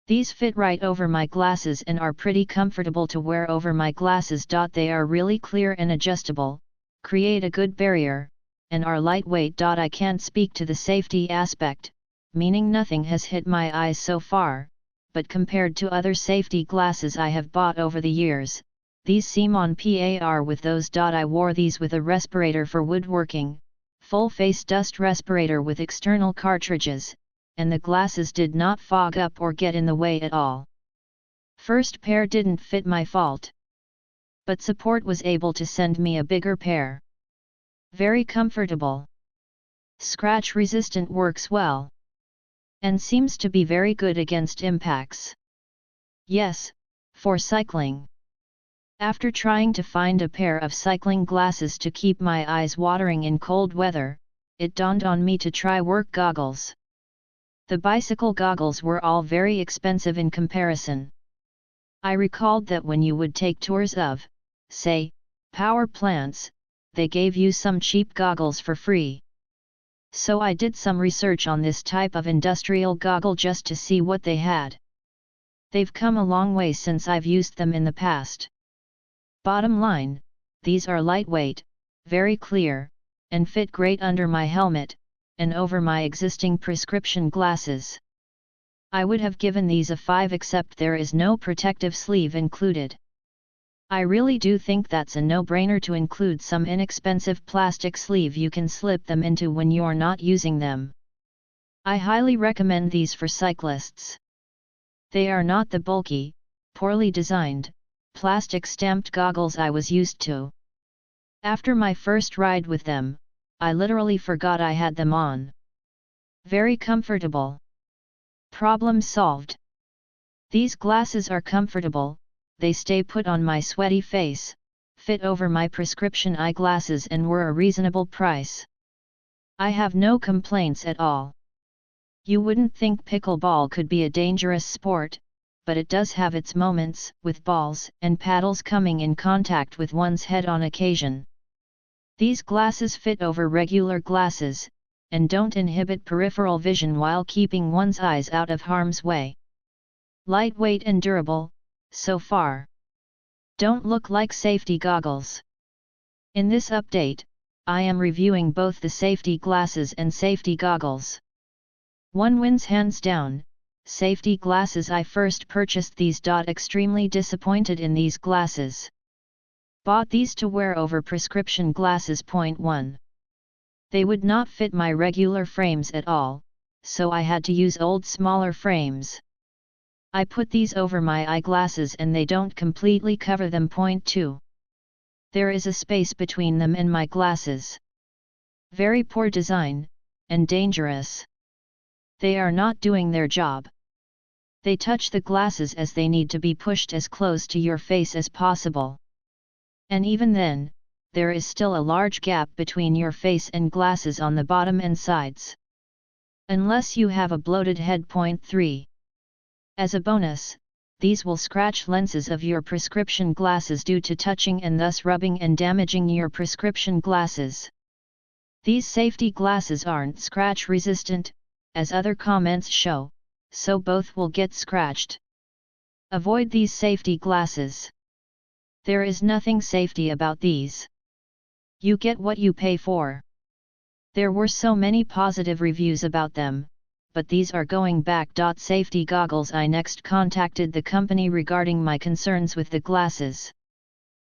These fit right over my glasses and are pretty comfortable to wear over my glasses. They are really clear and adjustable, create a good barrier, and are lightweight. I can't speak to the safety aspect, meaning nothing has hit my eyes so far, but compared to other safety glasses I have bought over the years, these seem on par with those. I wore these with a respirator for woodworking, full face dust respirator with external cartridges, and the glasses did not fog up or get in the way at all. First pair didn't fit, my fault. But Support was able to send me a bigger pair. Very comfortable. Scratch resistant, works well. And seems to be very good against impacts. Yes, for cycling. After trying to find a pair of cycling glasses to keep my eyes watering in cold weather, it dawned on me to try work goggles. The bicycle goggles were all very expensive in comparison. I recalled that when you would take tours of, say, power plants, they gave you some cheap goggles for free. So I did some research on this type of industrial goggle just to see what they had. They've come a long way since I've used them in the past. Bottom line, these are lightweight, very clear, and fit great under my helmet, and over my existing prescription glasses. I would have given these a 5, except there is no protective sleeve included. I really do think that's a no-brainer to include some inexpensive plastic sleeve you can slip them into when you're not using them. I highly recommend these for cyclists. They are not the bulky, poorly designed, plastic stamped goggles I was used to. After my first ride with them, I literally forgot I had them on. Very comfortable. Problem solved. These glasses are comfortable, they stay put on my sweaty face, fit over my prescription eyeglasses, and were a reasonable price. I have no complaints at all. You wouldn't think pickleball could be a dangerous sport, but it does have its moments, with balls and paddles coming in contact with one's head on occasion. These glasses fit over regular glasses, and don't inhibit peripheral vision while keeping one's eyes out of harm's way. Lightweight and durable, so far. Don't look like safety goggles. In this update, I am reviewing both the safety glasses and safety goggles. One wins hands down. Safety glasses. I first purchased these. Extremely disappointed in these glasses. Bought these to wear over prescription glasses. Point 1. They would not fit my regular frames at all, so I had to use old smaller frames. I put these over my eyeglasses and they don't completely cover them. Point 2. There is a space between them and my glasses. Very poor design, and dangerous. They are not doing their job. They touch the glasses as they need to be pushed as close to your face as possible. And even then, there is still a large gap between your face and glasses on the bottom and sides. Unless you have a bloated head. Point 3. As a bonus, these will scratch lenses of your prescription glasses due to touching and thus rubbing and damaging your prescription glasses. These safety glasses aren't scratch resistant, as other comments show, so both will get scratched. Avoid these safety glasses. There is nothing safety about these. You get what you pay for. There were so many positive reviews about them, but these are going back. Safety goggles. I next contacted the company regarding my concerns with the glasses.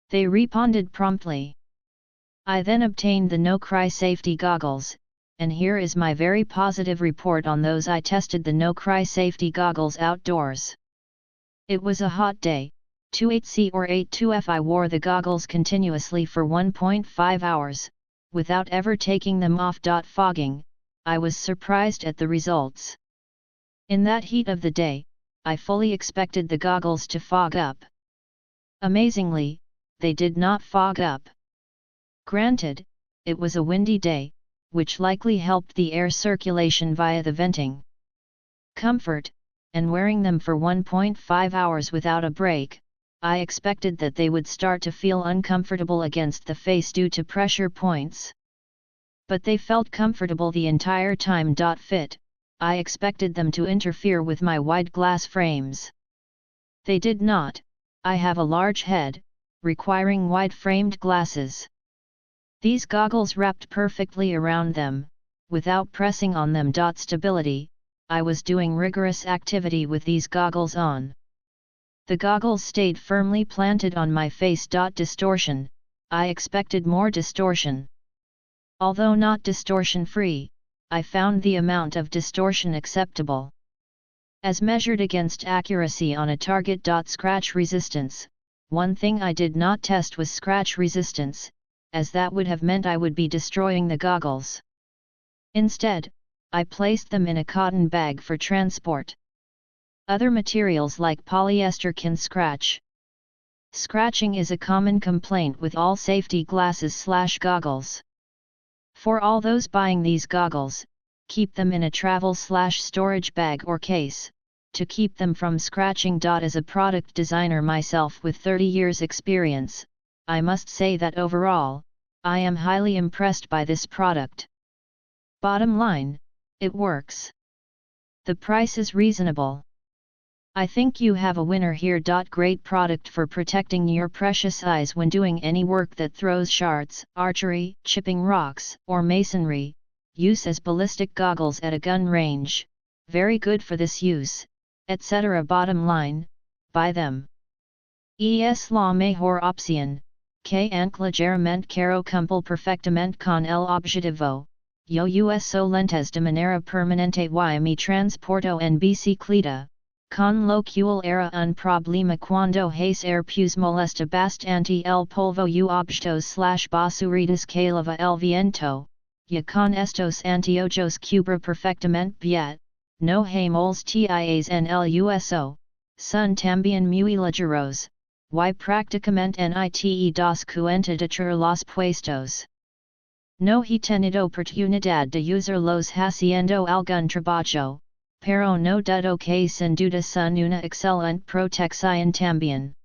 They responded promptly. I then obtained the NoCry safety goggles, and here is my very positive report on those. I tested the NoCry safety goggles outdoors. It was a hot day, 28°C or 82°F. I wore the goggles continuously for 1.5 hours, without ever taking them off. Fogging, I was surprised at the results. In that heat of the day, I fully expected the goggles to fog up. Amazingly, they did not fog up. Granted, it was a windy day, which likely helped the air circulation via the venting. Comfort, and wearing them for 1.5 hours without a break, I expected that they would start to feel uncomfortable against the face due to pressure points. But they felt comfortable the entire time. Fit, I expected them to interfere with my wide glass frames. They did not. I have a large head, requiring wide-framed glasses. These goggles wrapped perfectly around them, without pressing on them. Stability, I was doing rigorous activity with these goggles on. The goggles stayed firmly planted on my face. Distortion, I expected more distortion. Although not distortion-free, I found the amount of distortion acceptable. As measured against accuracy on a target. Scratch resistance, one thing I did not test was scratch resistance, as that would have meant I would be destroying the goggles. Instead, I placed them in a cotton bag for transport. Other materials like polyester can scratch. Scratching is a common complaint with all safety glasses/goggles. For all those buying these goggles, keep them in a travel/storage bag or case, to keep them from scratching. As a product designer myself with 30 years experience, I must say that overall, I am highly impressed by this product. Bottom line, it works. The price is reasonable. I think you have a winner here. Great product for protecting your precious eyes when doing any work that throws shards, archery, chipping rocks, or masonry. Use as ballistic goggles at a gun range, very good for this use, etc. Bottom line, buy them. Es la mejor opción, que ligeramente caro cumple perfectamente con el objetivo, yo uso lentes de manera permanente y me transporto en bicicleta, con lo cual era un problema cuando hacer pues molesta bastante el polvo y objetos/basuritas que lava el viento. Ya con estos anteojos cubra perfectamente bien, no hay molestias en el uso, son también muy ligeros, y prácticamente nite dos cuenta de traer los puestos. No he tenido oportunidad de usarlos haciendo algún trabajo, pero no dudo que sin duda son una excelente protección también.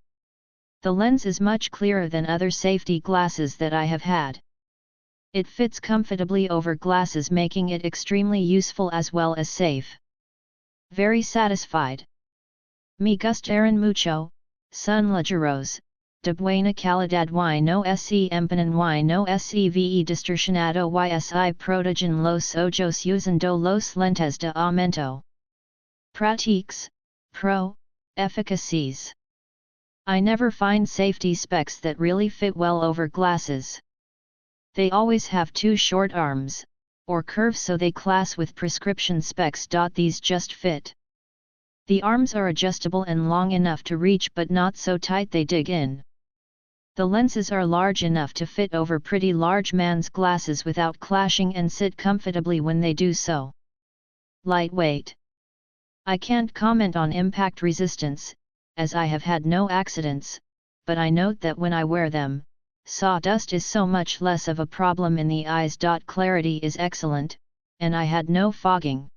The lens is much clearer than other safety glasses that I have had. It fits comfortably over glasses, making it extremely useful as well as safe. Very satisfied. Me gustaron mucho, son ligeros, de buena calidad y no se empanan y no se ve distorsionado y se protegen los ojos usando los lentes de aumento. Pratiques, pro, efficacies. I never find safety specs that really fit well over glasses. They always have too short arms, or curves, so they clash with prescription specs. These just fit. The arms are adjustable and long enough to reach but not so tight they dig in. The lenses are large enough to fit over pretty large man's glasses without clashing and sit comfortably when they do so. Lightweight. I can't comment on impact resistance, as I have had no accidents, but I note that when I wear them, sawdust is so much less of a problem in the eyes. Clarity is excellent, and I had no fogging.